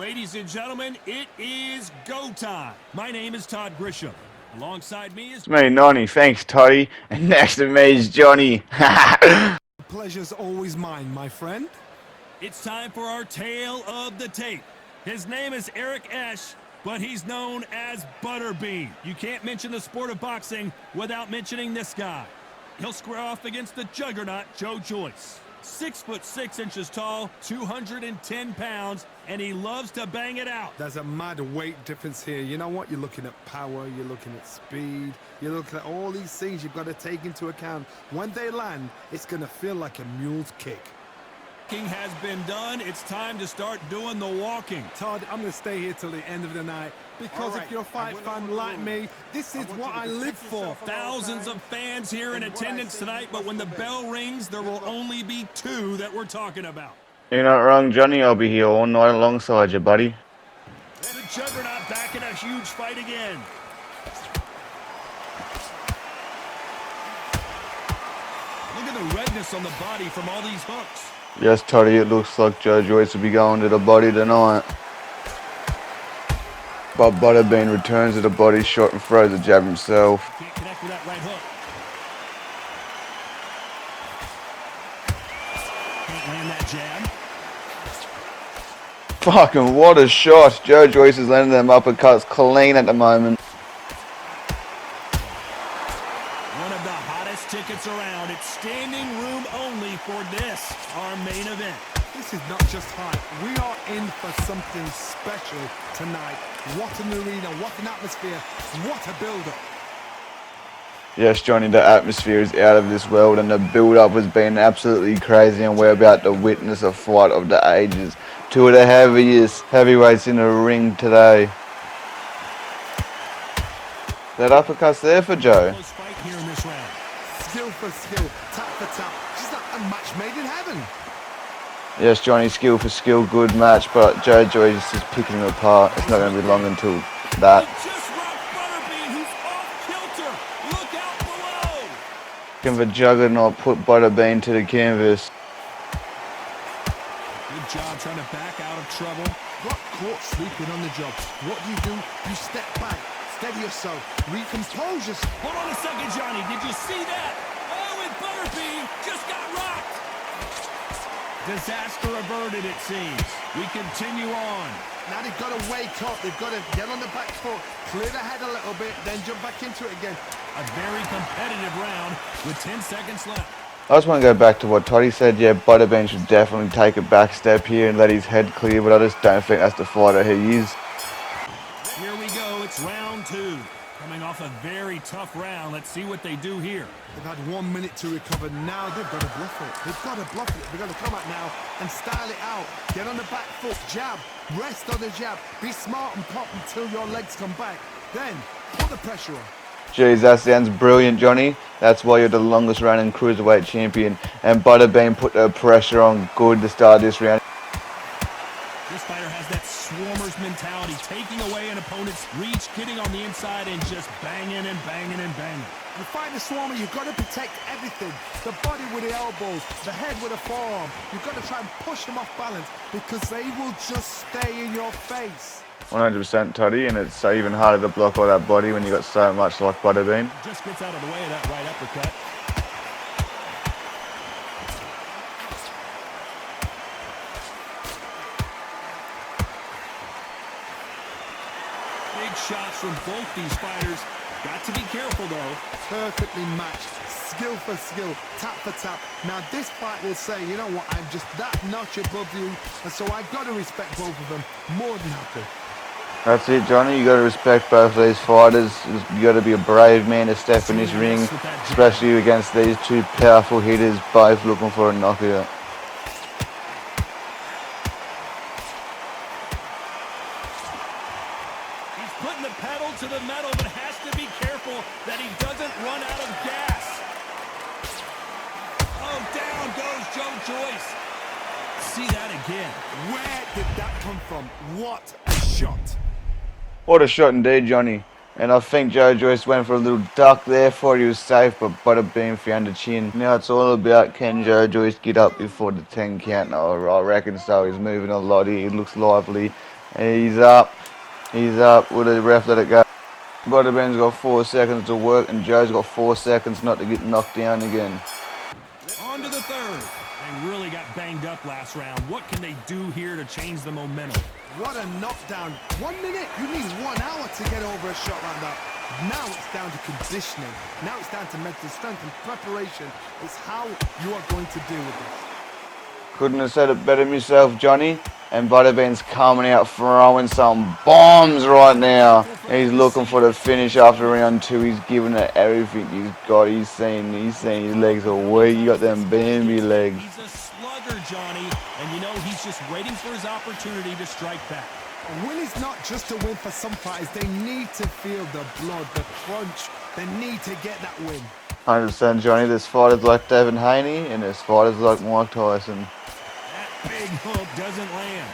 Ladies and gentlemen, it is go time. My name is Todd Grisham. Alongside me is... It's me, Nonny. Thanks, Toddy. And next to me is Johnny. Pleasure's always mine, my friend. It's time for our tale of the tape. His name is Eric Esch, but he's known as ButterBean. You can't mention the sport of boxing without mentioning this guy. He'll square off against the juggernaut, Joe Joyce. 6'6" tall, 210 pounds, and he loves to bang it out. There's a mad weight difference here. You know what? You're looking at power, you're looking at speed, you're looking at all these things you've got to take into account. When they land, it's going to feel like a mule's kick. Walking has been done. It's time to start doing the walking. Todd, I'm going to stay here till the end of the night because if you're a fight fan like me, this is what I live for. Thousands of fans here in attendance tonight, but when the bell rings, there will only be two that we're talking about. You're not wrong, Johnny. I'll be here all night alongside you, buddy. And the juggernaut back in a huge fight again. Look at the redness on the body from all these hooks. Yes, Toddy, it looks like Joe Joyce will be going to the body tonight. But ButterBean returns to the body shot and throws a jab himself. Can't connect with that right hook. Can't land that jab. Fucking what a shot. Joe Joyce is landing them uppercuts clean at the moment. One of the hottest tickets around. It's standing room only for this, our main event. This is not just hype. We are in for something special tonight. What an arena, what an atmosphere, what a build-up. Yes, Johnny, the atmosphere is out of this world and the build-up has been absolutely crazy, and we're about to witness a fight of the ages. Two of the heaviest heavyweights in the ring today. That uppercut's there for Joe. Close fight here in this round. Skill for skill, tap for tap. Just like a match made in heaven. Yes, Johnny, skill for skill, good match, but Joe Joyce is picking him apart. It's not going to be long until that. He just rocked ButterBean, who's off kilter. Look out below. Can the juggernaut put ButterBean to the canvas? Good job trying to back out of trouble. Got caught sleeping on the job. What do? You step back, steady yourself, recompose yourself. Hold on a second, Johnny. Did you see that? Oh, and ButterBean just got rocked. Disaster averted, it seems. We continue on. Now they've got to wake up. They've got to get on the back foot, clear the head a little bit, then jump back into it again. A very competitive round with 10 seconds left. I just want to go back to what Toddy said. Yeah, ButterBean should definitely take a back step here and let his head clear, but I just don't think that's the fighter he is. Here we go. It's round two. Coming off a very tough round. Let's see what they do here. They've had 1 minute to recover. Now they've got to bluff it. They've got to bluff it. They've got to come out now and style it out. Get on the back foot, jab, rest on the jab. Be smart and pop until your legs come back. Then put the pressure on. Jeez, that sounds brilliant, Johnny. That's why you're the longest running cruiserweight champion. And ButterBean put the pressure on good to start this round. This fighter has that swarmer's mentality, taking away an opponent's reach, getting on the inside and just banging and banging and banging. You fight the swarmer, you've got to protect everything. The body with the elbows, the head with the forearm. You've got to try and push them off balance because they will just stay in your face. 100% Toddy, and it's even harder to block all that body when you got so much like ButterBean. Just gets out of the way of that right uppercut. Big shots from both these fighters. Got to be careful though. Perfectly matched, skill for skill, tap for tap. Now this fight will say, you know what, I'm just that notch above you, and so I've got to respect both of them. More than happy. That's it, Johnny. You got to respect both of these fighters. You got to be a brave man to step in this ring, especially against these two powerful hitters, both looking for a knockout. He's putting the pedal to the metal, but has to be careful that he doesn't run out of gas. Oh, down goes Joe Joyce. See that again. Where did that come from? What a shot. What a shot indeed, Johnny. And I think Joe Joyce went for a little duck there, thought he was safe, but ButterBean found the chin. Now it's all about, can Joe Joyce get up before the 10 count? I reckon so. He's moving a lot. He looks lively. He's up. He's up. Would the ref let it go? ButterBean's got 4 seconds to work, and Joe's got 4 seconds not to get knocked down again. On to the third. They really got banged up last round. What can they do here to change the momentum? What a knockdown. 1 minute. You need 1 hour to get over a shot like that. Now it's down to conditioning. Now it's down to mental strength and preparation. It's how you are going to deal with this. Couldn't have said it better myself, Johnny. And ButterBean's coming out throwing some bombs right now. He's looking for the finish after round 2. He's giving it everything he's got. He's saying his legs are weak. You got them Bambi legs. He's a slugger, Johnny. And you know, he's just waiting for his opportunity to strike back. A win is not just a win for some fighters. They need to feel the blood, the crunch. They need to get that win. 100% Johnny. There's fighters like Devin Haney and there's fighters like Mike Tyson. Big hook doesn't land.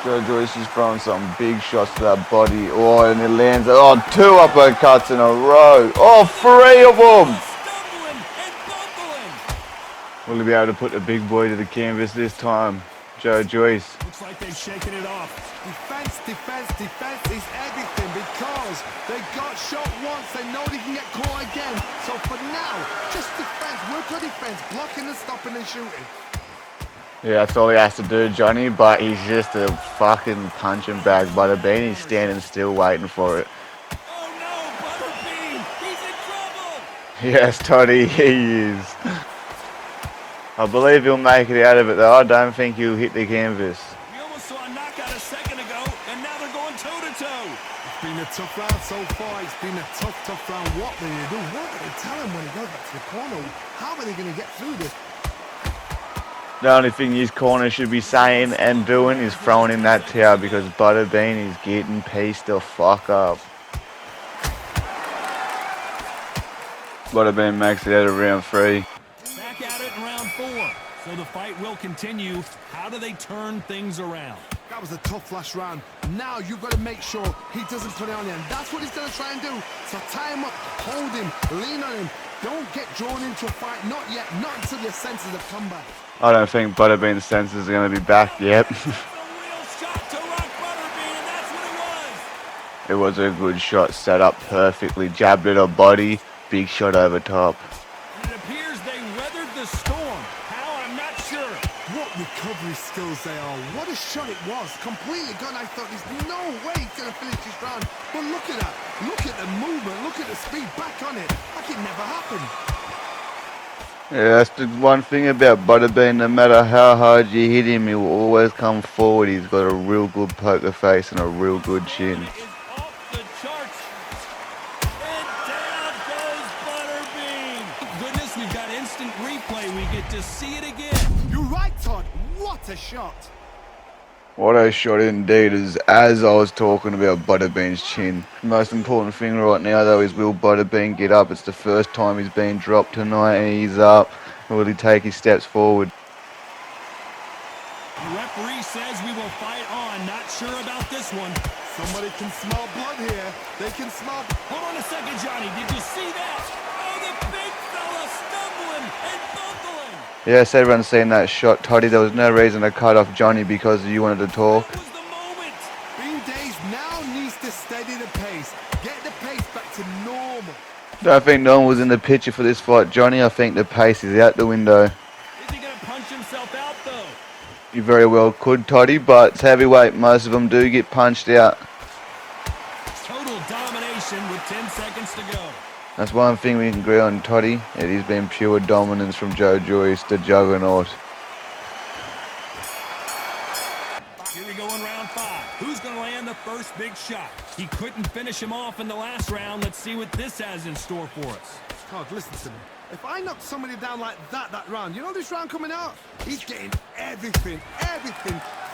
Joe Joyce is throwing some big shots to that body. Oh, and it lands. Oh, 2 uppercuts in a row. Oh, 3 of them. Stumbling and bumbling. Will he be able to put the big boy to the canvas this time? Joe Joyce. Looks like they've shaken it off. Defense, defense, defense is everything because they got shot once. They know they can get caught again. So for now, just defense. Work on defense. Blocking and stopping and shooting. Yeah, that's all he has to do, Johnny, but he's just a fucking punching bag. ButterBean, he's standing still waiting for it. Oh no, ButterBean! He's in trouble! Yes, Toddy, he is. I believe he'll make it out of it, though. I don't think he'll hit the canvas. We almost saw a knockout a second ago, and now they're going toe-to-toe. It's been a tough round so far. It's been a tough round. What do they do? What do they tell him when he goes back to the corner? How are they going to get through this? The only thing his corner should be saying and doing is throwing in that towel because ButterBean is getting pieced the fuck up. ButterBean makes it out of round 3. Back at it in round 4. So the fight will continue. How do they turn things around? That was a tough last round. Now you've got to make sure he doesn't put it on you. And that's what he's going to try and do. So tie him up, hold him, lean on him. Don't get drawn into a fight. Not yet. Not until your senses have come back. I don't think ButterBean's senses are going to be back yet. It's a real shot to rock ButterBean, and that's what it was. It was a good shot, set up perfectly, jabbed at her body, big shot over top. And it appears they weathered the storm. How, I'm not sure. What recovery skills they are. What a shot it was. Completely gone. I thought there's no way he's going to finish this round. But look at that. Look at the movement. Look at the speed. Back on it. Like it never happened. Yeah, that's the one thing about ButterBean. No matter how hard you hit him, he will always come forward. He's got a real good poker face and a real good chin. Is off the charts. And down goes ButterBean. Goodness, we've got instant replay. We get to see it again. You're right, Todd. What a shot. What a shot indeed, as I was talking about ButterBean's chin. The most important thing right now though is will ButterBean get up? It's the first time he's been dropped tonight and he's up. Will he take his steps forward? The referee says we will fight on. Not sure about this one. Somebody can smell blood here. They can smell... Hold on a second, Johnny. Did you see that? Oh, the big fella stumbling and bumbling. Yes, everyone's seen that shot, Toddy. There was no reason to cut off Johnny because you wanted to talk. That was the moment. Bean Days now needs to steady the pace. Get the pace back to normal. Don't think no one was in the picture for this fight, Johnny. I think the pace is out the window. Is he going to punch himself out, though? You very well could, Toddy, but it's heavyweight. Most of them do get punched out. Total domination with 10 seconds to go. That's one thing we can agree on, Toddy. It has been pure dominance from Joe Joyce, the juggernaut. Here we go in round 5. Who's going to land the first big shot? He couldn't finish him off in the last round. Let's see what this has in store for us. Todd, listen to me. If I knock somebody down like that round, you know this round coming out? He's getting everything,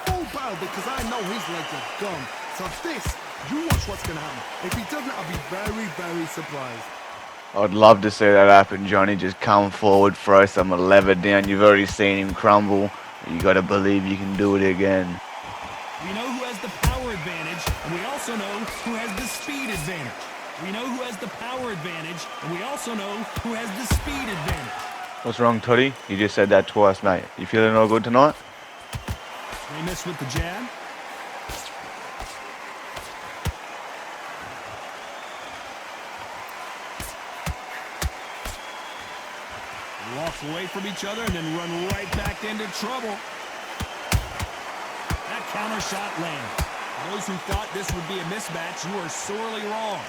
full barrel because I know his legs are gone. So this, you watch what's going to happen. If he doesn't, I'll be very, very surprised. I'd love to see that happen, Johnny. Just come forward, throw some lever down. You've already seen him crumble. You got to believe you can do it again. We know who has the power advantage, and we also know who has the speed advantage. We know who has the power advantage, and we also know who has the speed advantage. What's wrong, Toddy? You just said that twice, mate. You feeling all good tonight? They miss with the jab. Walk away from each other and then run right back into trouble. That counter shot lands. Those who thought this would be a mismatch, you are sorely wrong.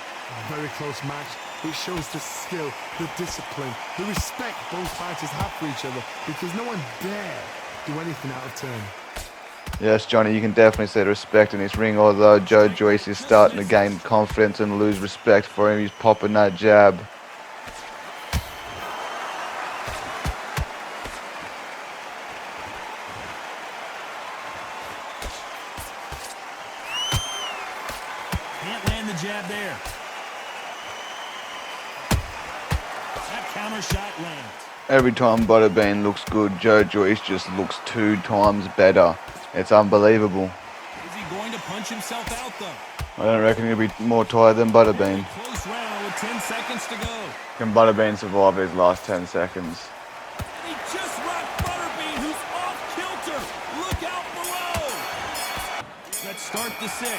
Very close match. It shows the skill, the discipline, the respect both fighters have for each other, because no one dare do anything out of turn. Yes, Johnny, you can definitely see the respect in this ring, although Joe Joyce is starting to gain confidence and lose respect for him. He's popping that jab. Can't land the jab there. That counter shot lands. Every time ButterBean looks good, Joe Joyce just looks 2 times better. It's unbelievable. Is he going to punch himself out, though? I don't reckon he'll be more tired than ButterBean. Close round with 10 seconds to go. Can ButterBean survive his last 10 seconds? And he just rocked ButterBean, who's off kilter. Look out below. Let's start the 6.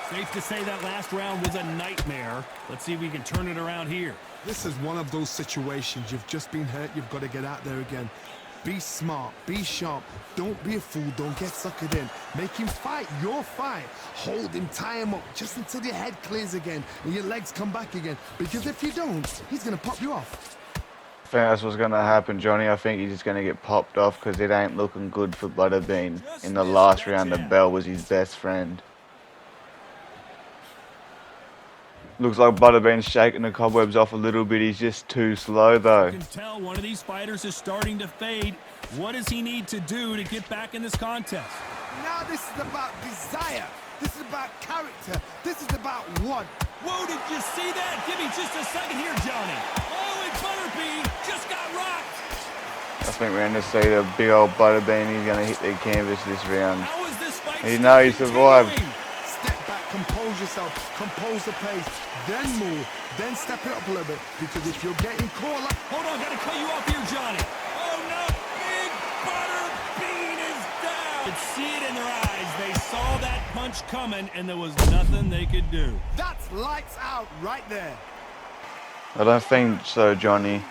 Safe to say that last round was a nightmare. Let's see if we can turn it around here. This is one of those situations. You've just been hurt. You've got to get out there again. Be smart. Be sharp. Don't be a fool. Don't get suckered in. Make him fight your fight. Hold him. Tie him up just until your head clears again and your legs come back again. Because if you don't, he's going to pop you off. I think that's what's going to happen, Johnny. I think he's just going to get popped off because it ain't looking good for ButterBean. In the last round, the bell was his best friend. Looks like ButterBean's shaking the cobwebs off a little bit. He's just too slow, though. You can tell one of these fighters is starting to fade. What does he need to do to get back in this contest? Now this is about desire. This is about character. This is about what? Whoa, did you see that? Give me just a second here, Johnny. Oh, and ButterBean just got rocked. I think we're going to see the big old ButterBean. He's going to hit the canvas this round. How is this fight You know he still survived. continuing? Step back, compose yourself, compose the pace, then move, then step it up a little bit. Because if you're getting caught like... Hold on, gotta cut you off here, Johnny. Oh no, big ButterBean is down. You could see it in their eyes. They saw that punch coming, and there was nothing they could do. That's lights out right there. I don't think so, Johnny.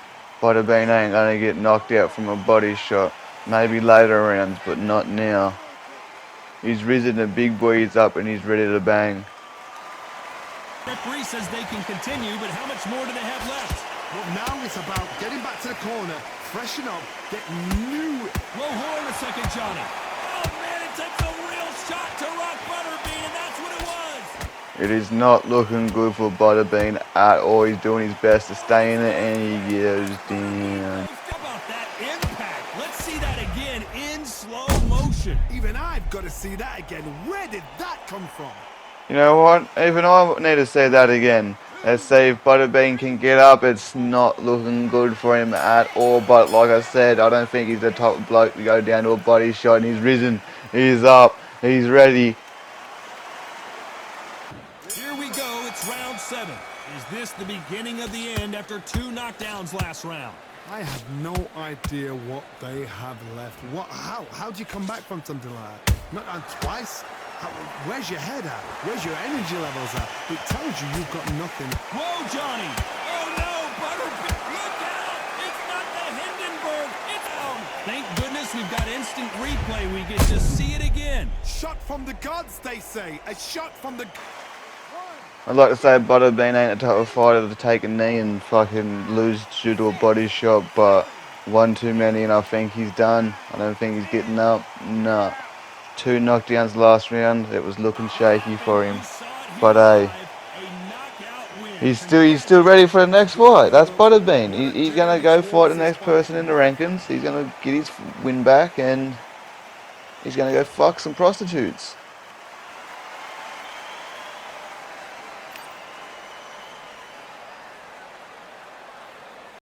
ButterBean ain't going to get knocked out from a body shot. Maybe later rounds, but not now. He's risen, the big boy is up, and he's ready to bang. Referee says they can continue, but how much more do they have left? But now it's about getting back to the corner, freshen up, get new... Whoa, hold on a second, Johnny. Oh, man, it takes a real shot to rock ButterBean, and that's what it was. It is not looking good for ButterBean at all. He's doing his best to stay in it, and he goes down. How about that impact? Let's see that again in slow motion. Even I've got to see that again. Where did that come from? You know what? Even I need to say that again. Let's see if ButterBean can get up. It's not looking good for him at all. But like I said, I don't think he's the type of bloke to go down to a body shot. And he's risen. He's up. He's ready. Here we go. It's round 7. Is this the beginning of the end after 2 knockdowns last round? I have no idea what they have left. What? How do you come back from something like that? Not on twice? Where's your head at? Where's your energy levels at? It tells you you've got nothing. Whoa, Johnny! Oh no, ButterBean! Look out! It's not the Hindenburg! It's down! Thank goodness we've got instant replay. We get to see it again. Shot from the gods, they say. A shot from the... I'd like to say ButterBean ain't the type of fighter to take a knee and fucking lose due to a body shot, but one too many and I think he's done. I don't think he's getting up. Nah. 2 knockdowns last round. It was looking shaky for him. But hey, he's still ready for the next fight. That's ButterBean. He's gonna go fight the next person in the rankings. He's gonna get his win back and he's gonna go fuck some prostitutes.